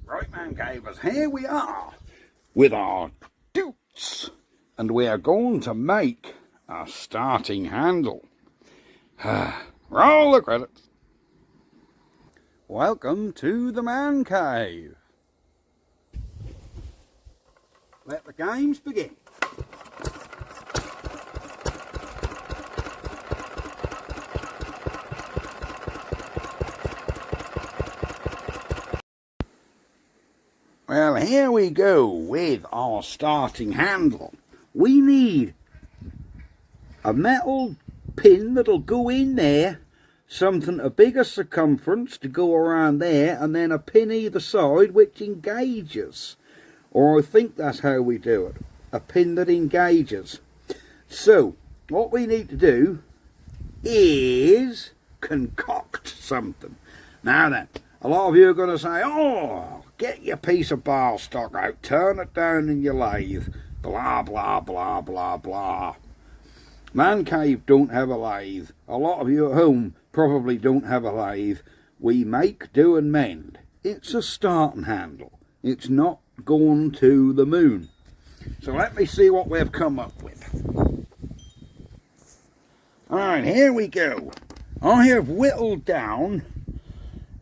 Right, man cavers, here we are with our Deutz, and we are going to make a starting handle. Roll the credits. Welcome to the man cave. Let the games begin. Well, here we go with our starting handle. We need a metal pin that'll go in there, something a bigger circumference to go around there, and then a pin either side which engages. Or I think that's how we do it. A pin that engages. So, what we need to do is concoct something. Now then, a lot of you are going to say, oh, get your piece of bar stock out, turn it down in your lathe, blah, blah, blah, blah, blah. Man cave don't have a lathe. A lot of you at home probably don't have a lathe. We make, do and mend. It's a starting handle. It's not going to the moon. So let me see what we've come up with. Alright, here we go. I have whittled down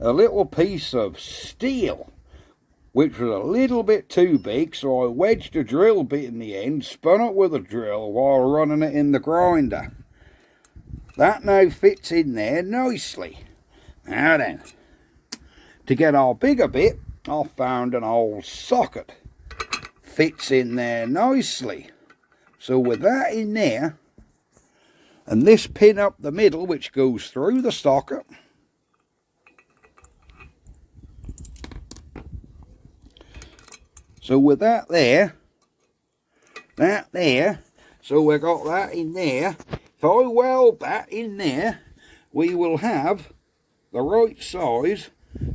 a little piece of steel, which was a little bit too big, so I wedged a drill bit in the end, spun it with a drill while running it in the grinder. That now fits in there nicely. Now then, to get our bigger bit, I found an old socket. Fits in there nicely. So with that in there, and this pin up the middle which goes through the socket, so with that there, so we got that in there. If I weld that in there, we will have the right size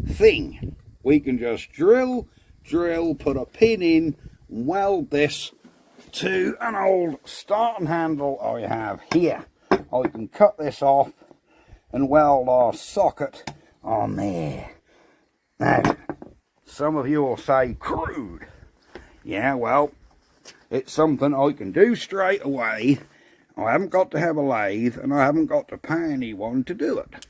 thing. We can just drill, put a pin in, weld this to an old starting handle I have here. I can cut this off and weld our socket on there. Now, some of you will say, crude. Yeah, well, it's something I can do straight away. I haven't got to have a lathe, and I haven't got to pay anyone to do it.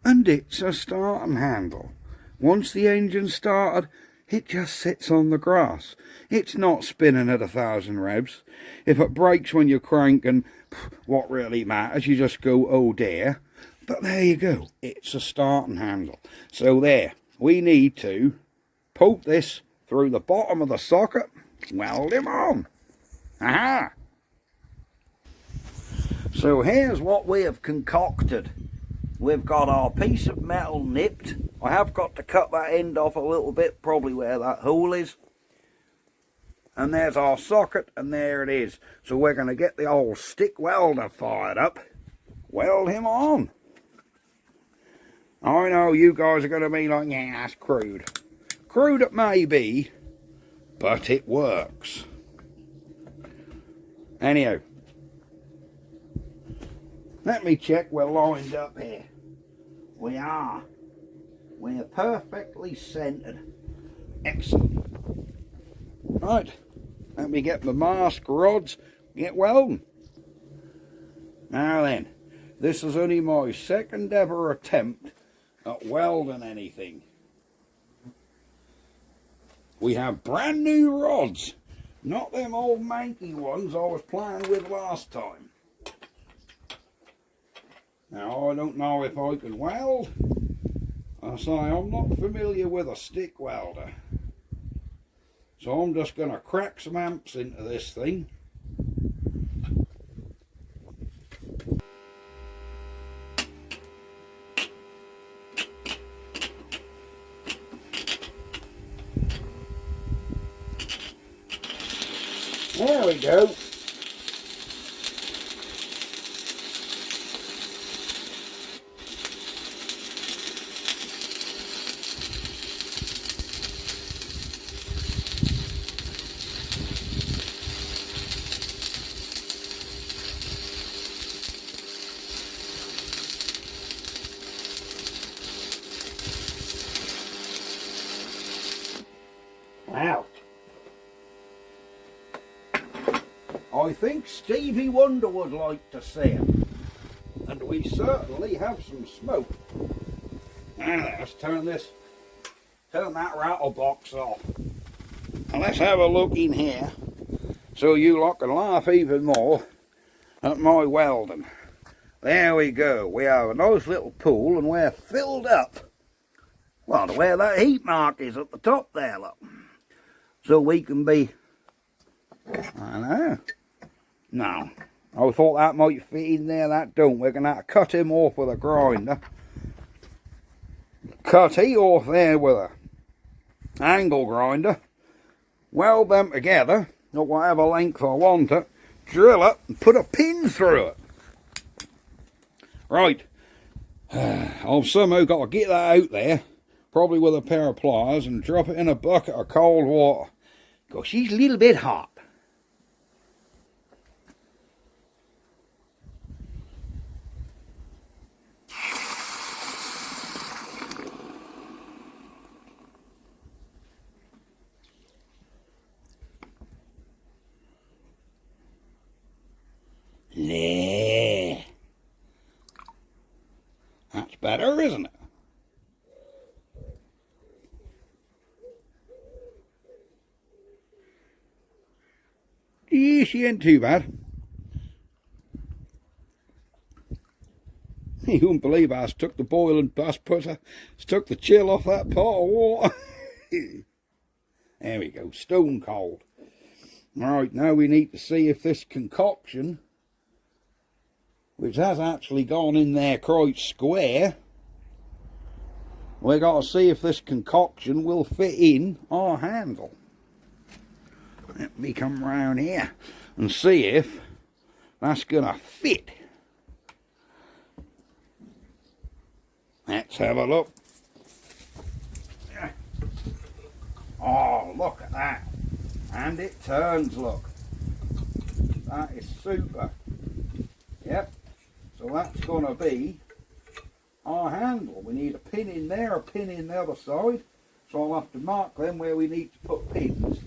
And it's a starting handle. Once the engine's started, it just sits on the grass. It's not spinning at 1,000 revs. If it breaks when you're cranking, what really matters? You just go, oh dear. But there you go. It's a starting handle. So there, we need to poke this through the bottom of the socket, weld him on. Aha! So here's what we have concocted. We've got our piece of metal nipped. I have got to cut that end off a little bit, probably where that hole is. And there's our socket, and there it is. So we're going to get the old stick welder fired up. Weld him on. I know you guys are going to be like, yeah, that's crude. Crude it may be, but it works. Anyhow, let me check we're lined up here. We are. We're perfectly centered. Excellent. Right, let me get the mask rods, get welding. Now then, this is only my second ever attempt at welding anything. We have brand new rods, not them old manky ones I was playing with last time. Now I don't know if I can weld. I say I'm not familiar with a stick welder. So I'm just going to crack some amps into this thing. There we go. Now, I think Stevie Wonder would like to see him, and we certainly have some smoke. Now let's turn that rattle box off, and let's have a look in here so you lot can laugh even more at my welding. There we go, we have a nice little pool and we're filled up, well, to where that heat mark is at the top there, look. So we can be, I know, no, I thought that might fit in there, that don't. We're going to have to cut him off with a grinder. Cut he off there with a angle grinder. Weld them together, at whatever length I want it. Drill it and put a pin through it. Right, I've somehow got to get that out there, probably with a pair of pliers, and drop it in a bucket of cold water, because she's a little bit hot. There. That's better, isn't it? Yeah, she ain't too bad. You wouldn't believe I took the boiling took the chill off that pot of water. There we go, stone cold. Alright, now we need to see if this concoction, which has actually gone in there quite square, we've got to see if this concoction will fit in our handle. Let me come round here and see if that's going to fit. Let's have a look. Oh, look at that. And it turns, look. That is super. Yep. So that's going to be our handle. We need a pin in there, a pin in the other side. So I'll have to mark them where we need to put pins.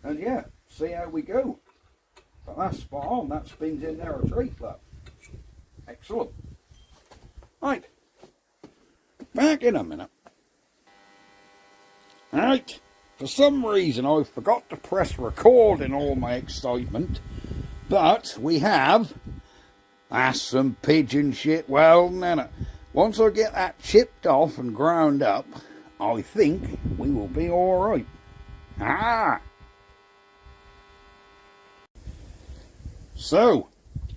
And yeah, see how we go. But that's spot on. That spins in there a treat, look. Excellent. Right. Back in a minute. Right. For some reason I forgot to press record in all my excitement. But we have... That's some pigeon shit welding, innit? Once I get that chipped off and ground up, I think we will be alright. Ah! So,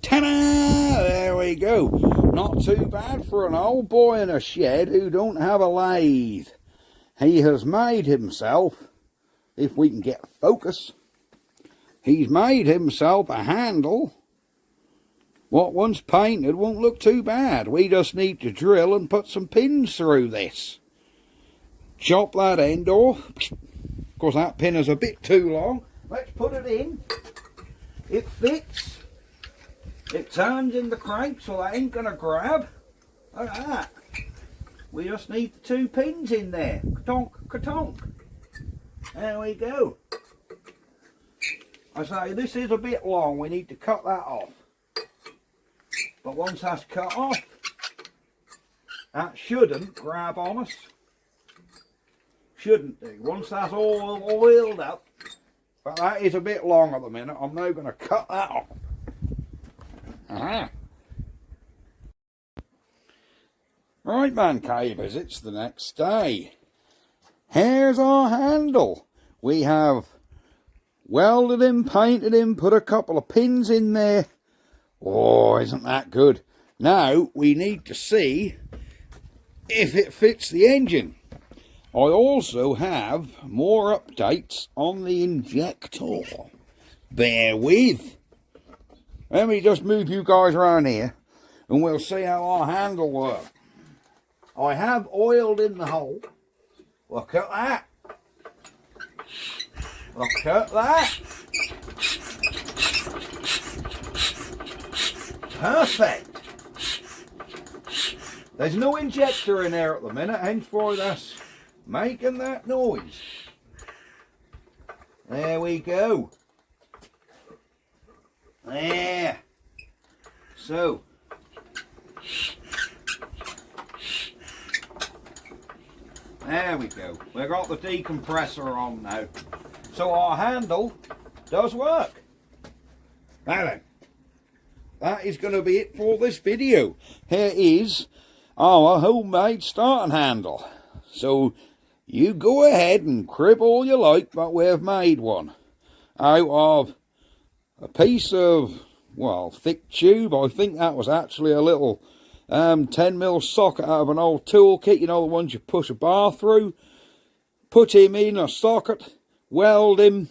ta-da! There we go. Not too bad for an old boy in a shed who don't have a lathe. He has made himself, if we can get focus, he's made himself a handle. What once painted won't look too bad. We just need to drill and put some pins through this. Chop that end off. Of course that pin is a bit too long. Let's put it in. It fits. It turns in the crank so that ain't going to grab. Look at that. We just need the two pins in there. Ka-tonk, ka-tonk. There we go. I say this is a bit long. We need to cut that off. But once that's cut off, that shouldn't grab on us. Shouldn't do. Once that's all oiled up. But that is a bit long at the minute. I'm now going to cut that off. Aha. Right, man cavers, it's the next day. Here's our handle. We have welded him, painted him, put a couple of pins in there. Oh, isn't that good? Now we need to see if it fits the engine. I also have more updates on the injector. Bear with. Let me just move you guys around here and we'll see how our handle works. I have oiled in the hole. Look at that. Look at that. Perfect. There's no injector in there at the minute, hence why that's making that noise. There we go. There. So, there we go. We've got the decompressor on now. So our handle does work. Now then, that is going to be it for this video. Here is our homemade starting handle. So you go ahead and crib all you like, but we've made one out of a piece of, well, thick tube. I think that was actually a little 10mm socket out of an old toolkit, you know, the ones you push a bar through. Put him in a socket, weld him,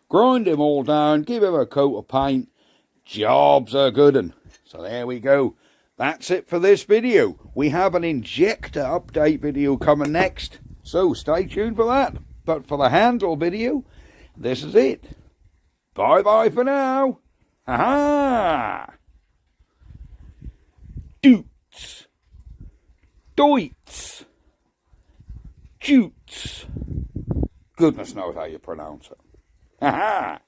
grind him all down, give him a coat of paint. Job's a good un. So there we go. That's it for this video. We have an injector update video coming next, so stay tuned for that. But for the handle video, this is it. Bye bye for now. Ha-ha! Deutz. Deutz. Deutz. Goodness knows how you pronounce it. Ha-ha!